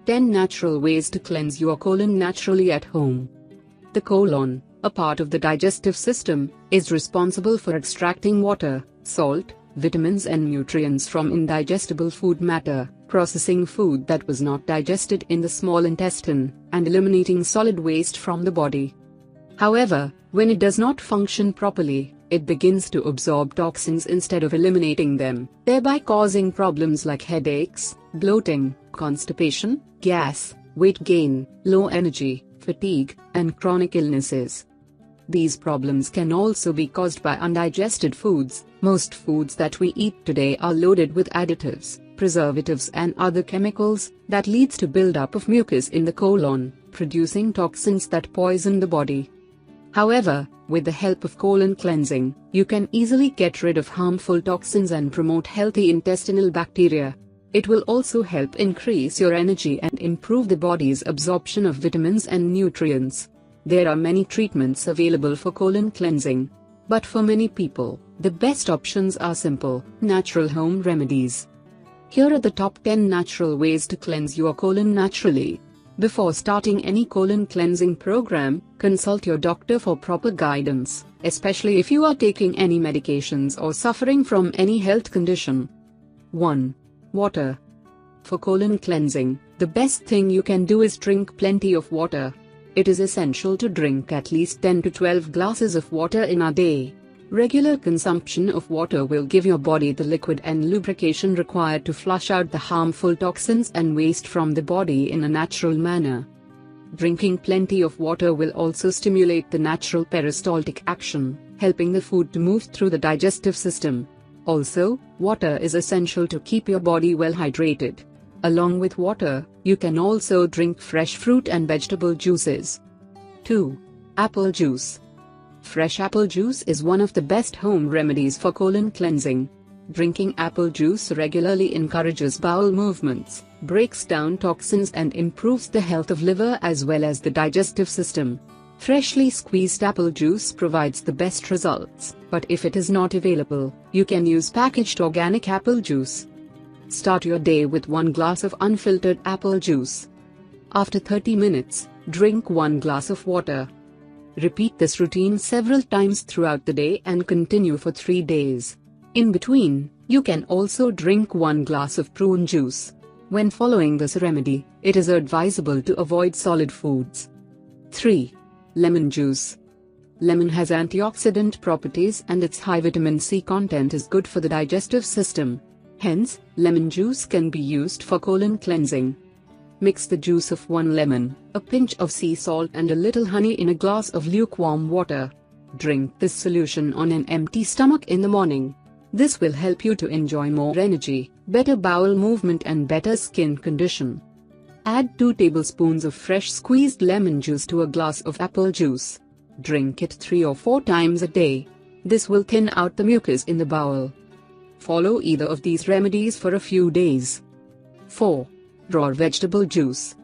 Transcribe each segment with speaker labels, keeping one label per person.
Speaker 1: 10 Natural Ways to Cleanse Your Colon Naturally at Home. The colon, a part of the digestive system, is responsible for extracting water, salt, vitamins and nutrients from indigestible food matter, processing food that was not digested in the small intestine, and eliminating solid waste from the body. However, when it does not function properly, it begins to absorb toxins instead of eliminating them, thereby causing problems like headaches, bloating, constipation, gas, weight gain, low energy, fatigue, and chronic illnesses. These problems can also be caused by undigested foods. Most foods that we eat today are loaded with additives, preservatives and other chemicals that leads to buildup of mucus in the colon, producing toxins that poison the body. However, with the help of colon cleansing, you can easily get rid of harmful toxins and promote healthy intestinal bacteria. It will also help increase your energy and improve the body's absorption of vitamins and nutrients. There are many treatments available for colon cleansing. But for many people, the best options are simple, natural home remedies. Here are the top 10 natural ways to cleanse your colon naturally. Before starting any colon cleansing program, consult your doctor for proper guidance, especially if you are taking any medications or suffering from any health condition. 1. Water. For colon cleansing, the best thing you can do is drink plenty of water. It is essential to drink at least 10 to 12 glasses of water in a day. Regular consumption of water will give your body the liquid and lubrication required to flush out the harmful toxins and waste from the body in a natural manner. Drinking plenty of water will also stimulate the natural peristaltic action, helping the food to move through the digestive system. Also, water is essential to keep your body well hydrated. Along with water, you can also drink fresh fruit and vegetable juices. 2. Apple juice. Fresh apple juice is one of the best home remedies for colon cleansing. Drinking apple juice regularly encourages bowel movements, breaks down toxins and improves the health of liver as well as the digestive system. Freshly squeezed apple juice provides the best results, but if it is not available, you can use packaged organic apple juice. Start your day with 1 glass of unfiltered apple juice. After 30 minutes, drink 1 glass of water. Repeat this routine several times throughout the day and continue for 3 days. In between, you can also drink 1 glass of prune juice. When following this remedy, it is advisable to avoid solid foods. 3. Lemon juice. Lemon has antioxidant properties and its high vitamin C content is good for the digestive system. Hence, lemon juice can be used for colon cleansing. Mix the juice of 1 lemon, a pinch of sea salt and a little honey in a glass of lukewarm water. Drink this solution on an empty stomach in the morning. This will help you to enjoy more energy, better bowel movement and better skin condition. Add 2 tablespoons of fresh squeezed lemon juice to a glass of apple juice. Drink it 3 or 4 times a day. This will thin out the mucus in the bowel. Follow either of these remedies for a few days. 4. Raw vegetable juice.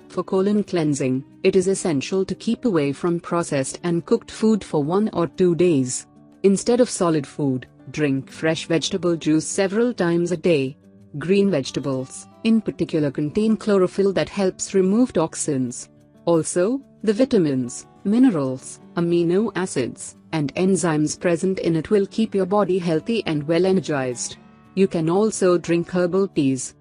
Speaker 1: For colon cleansing, it is essential to keep away from processed and cooked food for 1 or 2 days. Instead of solid food, drink fresh vegetable juice several times a day. Green vegetables, in particular, contain chlorophyll that helps remove toxins. Also, the vitamins, minerals, amino acids, and enzymes present in it will keep your body healthy and well energized. You can also drink herbal teas.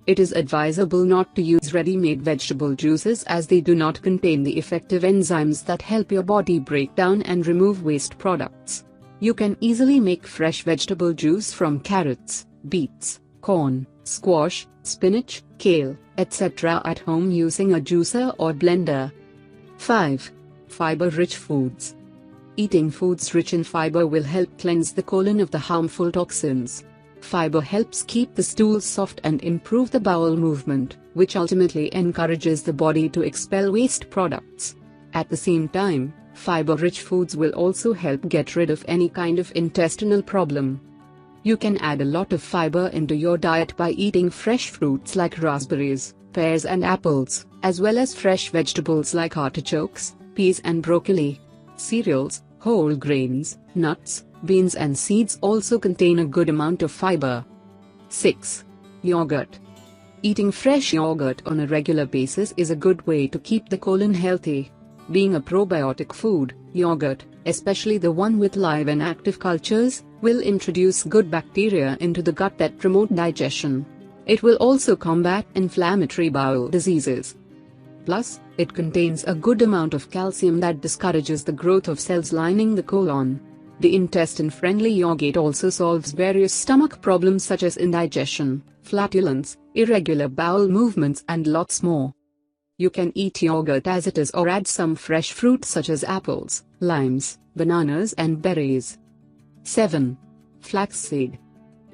Speaker 1: It is advisable not to use ready-made vegetable juices as they do not contain the effective enzymes that help your body break down and remove waste products. You can easily make fresh vegetable juice from carrots, beets, corn, squash, spinach, kale, etc. at home using a juicer or blender. 5. FiberRich Foods. Eating foods rich in fiber will help cleanse the colon of the harmful toxins. Fiber helps keep the stool soft and improve the bowel movement, which ultimately encourages the body to expel waste products. At the same time, fiber-rich foods will also help get rid of any kind of intestinal problem. You can add a lot of fiber into your diet by eating fresh fruits like raspberries, pears and apples, as well as fresh vegetables like artichokes, peas and broccoli. Cereals, whole grains, nuts, beans and seeds also contain a good amount of fiber. 6. Yogurt. Eating fresh yogurt on a regular basis is a good way to keep the colon healthy. Being a probiotic food, yogurt, especially the one with live and active cultures, will introduce good bacteria into the gut that promote digestion. It will also combat inflammatory bowel diseases. Plus, it contains a good amount of calcium that discourages the growth of cells lining the colon. The intestine-friendly yogurt also solves various stomach problems such as indigestion, flatulence, irregular bowel movements and lots more. You can eat yogurt as it is or add some fresh fruit such as apples, limes, bananas and berries. 7. Flaxseed.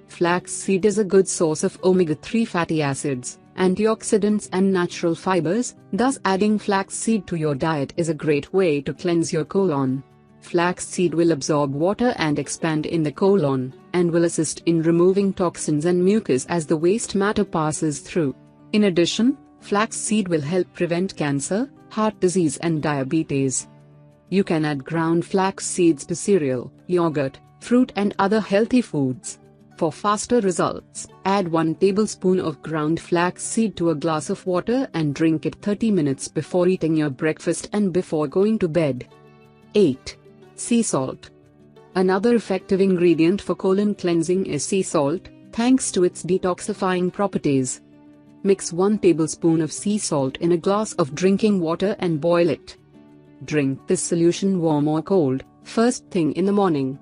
Speaker 1: Flaxseed is a good source of omega-3 fatty acids, antioxidants and natural fibers, thus adding flaxseed to your diet is a great way to cleanse your colon. Flaxseed will absorb water and expand in the colon, and will assist in removing toxins and mucus as the waste matter passes through. In addition, flaxseed will help prevent cancer, heart disease and diabetes. You can add ground flax seeds to cereal, yogurt, fruit and other healthy foods. For faster results, add 1 tablespoon of ground flax seed to a glass of water and drink it 30 minutes before eating your breakfast and before going to bed. 8. Sea salt. Another effective ingredient for colon cleansing is sea salt, thanks to its detoxifying properties. Mix 1 tablespoon of sea salt in a glass of drinking water and boil it. Drink this solution warm or cold, first thing in the morning.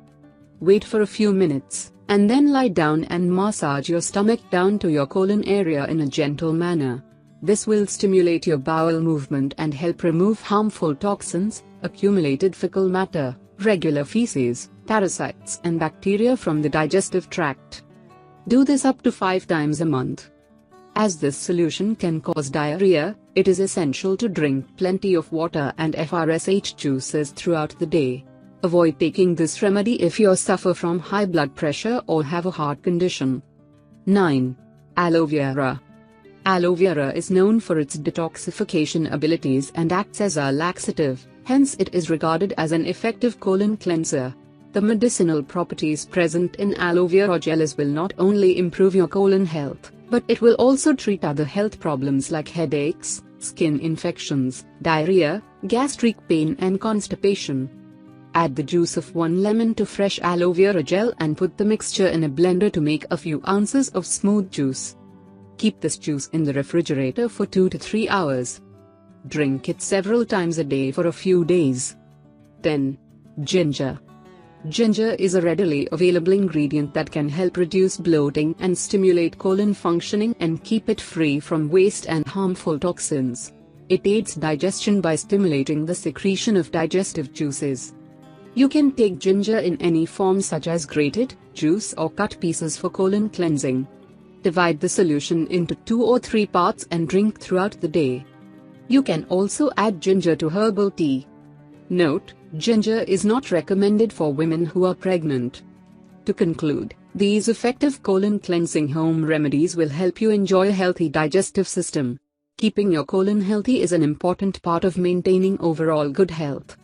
Speaker 1: Wait for a few minutes, and then lie down and massage your stomach down to your colon area in a gentle manner. This will stimulate your bowel movement and help remove harmful toxins, accumulated fecal matter, regular feces, parasites and bacteria from the digestive tract. Do this up to 5 times a month. As this solution can cause diarrhea, it is essential to drink plenty of water and FRSH juices throughout the day. Avoid taking this remedy if you suffer from high blood pressure or have a heart condition. 9. Aloe Vera. Aloe Vera is known for its detoxification abilities and acts as a laxative, hence it is regarded as an effective colon cleanser. The medicinal properties present in aloe vera gels will not only improve your colon health, but it will also treat other health problems like headaches, skin infections, diarrhea, gastric pain and constipation. Add the juice of 1 lemon to fresh aloe vera gel and put the mixture in a blender to make a few ounces of smooth juice. Keep this juice in the refrigerator for 2 to 3 hours. Drink it several times a day for a few days. 10. Ginger. Ginger is a readily available ingredient that can help reduce bloating and stimulate colon functioning and keep it free from waste and harmful toxins. It aids digestion by stimulating the secretion of digestive juices. You can take ginger in any form such as grated, juice or cut pieces for colon cleansing. Divide the solution into 2 or 3 parts and drink throughout the day. You can also add ginger to herbal tea. Note: ginger is not recommended for women who are pregnant. To conclude, these effective colon cleansing home remedies will help you enjoy a healthy digestive system. Keeping your colon healthy is an important part of maintaining overall good health.